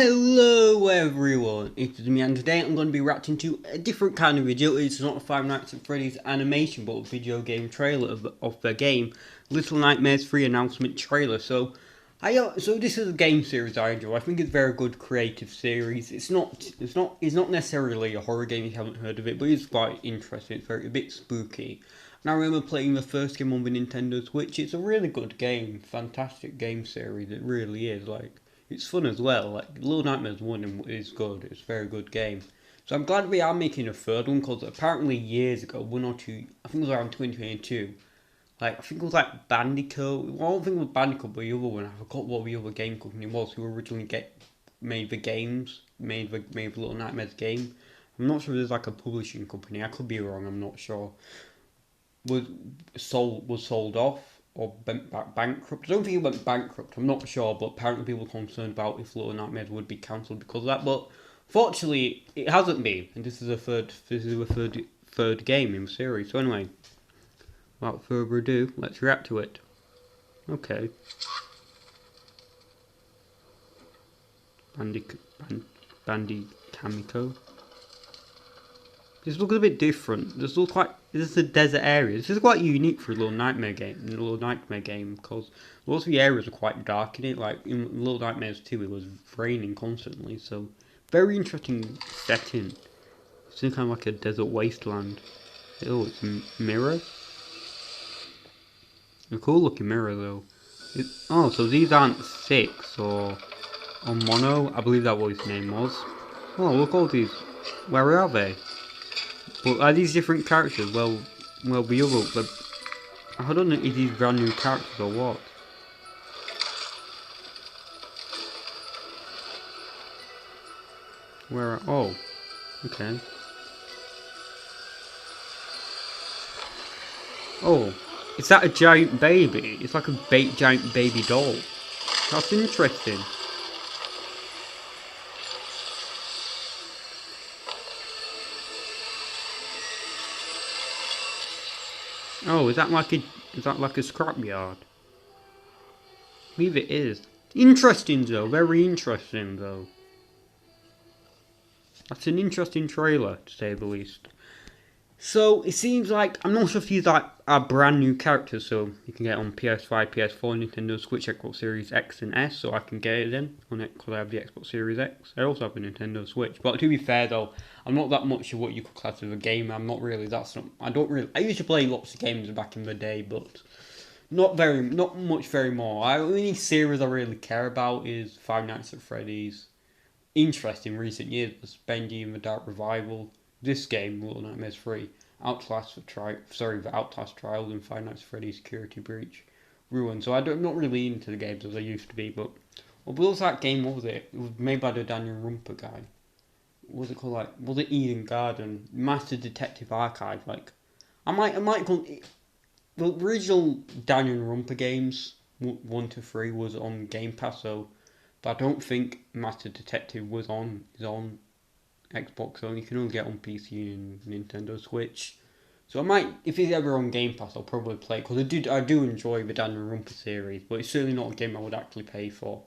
Hello everyone, it's me and today I'm going to be reacting to a different kind of video. It's not a Five Nights at Freddy's animation but a video game trailer of the game Little Nightmares 3 announcement trailer. So this is a game series I enjoy. I think it's a very good creative series. It's not necessarily a horror game if you haven't heard of it, but it's quite interesting. It's a bit spooky. And I remember playing the first game on the Nintendo Switch. It's a really good game, fantastic game series. It really is. It's fun as well. Little Nightmares 1 is good. It's a very good game. So I'm glad we are making a third one because apparently years ago, one or two, I think it was around 2022. I think it was Bandicoot. Well, I don't think it was Bandicoot, but the other one. I forgot what the other game company was who originally made the games, made the Little Nightmares game. I'm not sure if there's a publishing company. I could be wrong. I'm not sure. Was sold off or went bankrupt. I don't think it went bankrupt. I'm not sure, but apparently people were concerned about if Little Nightmares would be cancelled because of that. But fortunately, it hasn't been, and this is a third game in the series. So anyway, without further ado, let's react to it. Okay. Bandy Kamiko. This looks a bit different. This is a desert area. This is quite unique for a Little Nightmare game, because most of the areas are quite dark in it. Like in Little Nightmares 2, it was raining constantly, so very interesting setting. It's kind of like a desert wasteland. Oh, it's a mirror. A cool looking mirror though. So these aren't Six or Mono. I believe that what his name was. Oh, look all these. Where are they? But are these different characters? Well, I don't know if these brand new characters or what. Oh, okay. Oh, is that a giant baby? It's like a giant baby doll. That's interesting. Oh, is that like a scrapyard? I believe it is. Interesting though, very interesting though. That's an interesting trailer, to say the least. So it seems like I'm not sure if these are brand new characters, so you can get on PS5, PS4, Nintendo Switch, Xbox Series X and S, so I can get it then on it because I have the Xbox Series X. I also have a Nintendo Switch, but to be fair though, I'm not that much of what you could class as a gamer. I'm not really. I used to play lots of games back in the day, but not much more. The only series I really care about is Five Nights at Freddy's. Interest in recent years was Bendy and the Dark Revival. This game, Little Nightmares 3, the Outlast Trials and Five Nights at Freddy's Security Breach, Ruin. So I'm not really into the games as I used to be, but what was that game? What was it? It was made by the Danganronpa guy. What was it called? Was it Eden Garden? Master Detective Archive. I might call it, the original Danganronpa games 1 to 3 was on Game Pass, so. But I don't think Master Detective is on Xbox, so you can only get on PC and Nintendo Switch. So I might, if it's ever on Game Pass, I'll probably play it, because I do enjoy the Danganronpa series, but it's certainly not a game I would actually pay for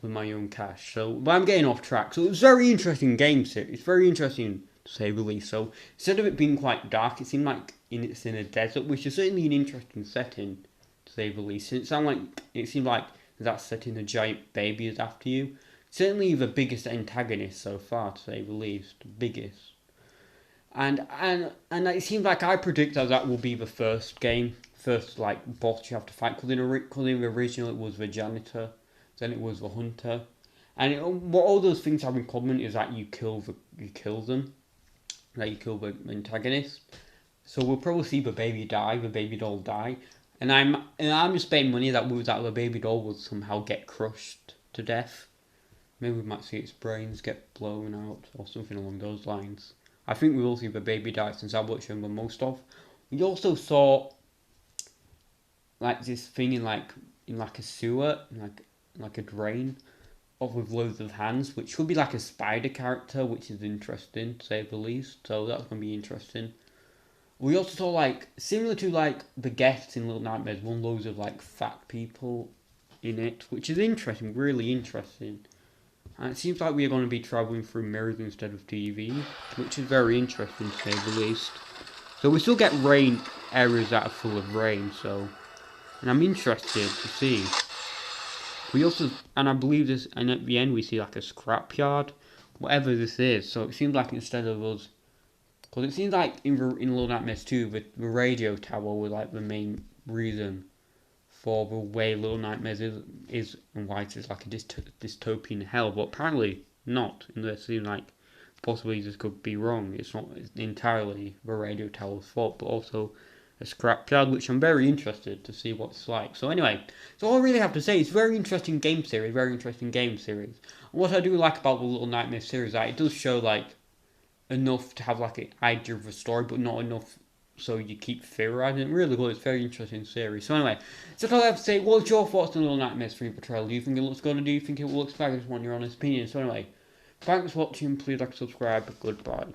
with my own cash. But I'm getting off track. So it's a very interesting game series. It's very interesting to say the least. So instead of it being quite dark, it seemed like it's in a desert, which is certainly an interesting setting to say the least. It seemed like that setting a giant baby is after you. Certainly the biggest antagonist so far, to say the least. The biggest. And it seems like I predict that will be the first boss you have to fight. Because in the original it was the janitor, then it was the hunter. And what all those things have in common is that you kill them. That you kill the antagonist. So we'll probably see the baby doll die. And I'm just betting money that the baby doll will somehow get crushed to death. Maybe we might see its brains get blown out or something along those lines. I think we will see the baby die since I watched them the most of. We also saw this thing in a sewer, like a drain, with loads of hands, which could be like a spider character, which is interesting to say the least. So that's gonna be interesting. We also saw similar to the guests in Little Nightmares 1, loads of fat people in it, which is interesting, really interesting. And it seems like we are going to be travelling through mirrors instead of TV, which is very interesting to say the least. So we still get rain areas that are full of rain, so... And I'm interested to see. We also, and I believe this, and at the end we see like a scrapyard, whatever this is. So it seems like instead of us, because it seems like in Little Nightmares 2, the radio tower was like the main reason for the way Little Nightmares is and why it's like a dystopian hell, but apparently not. And it seems like possibly this could be wrong. It's not entirely the radio tower's fault, but also a scrapyard, which I'm very interested to see what it's like. So anyway, so all I really have to say is very interesting game series, very interesting game series. And what I do like about the Little Nightmares series is that it does show like enough to have like an idea of a story, but not enough so you keep theorizing. Really good, it's a very interesting series. So anyway, so that's all I have to say. What's your thoughts on Little Nightmares 3 Portrayal? Do you think it looks good, or do you think it looks bad? I just want your honest opinion. So anyway, thanks for watching, please like, subscribe, goodbye.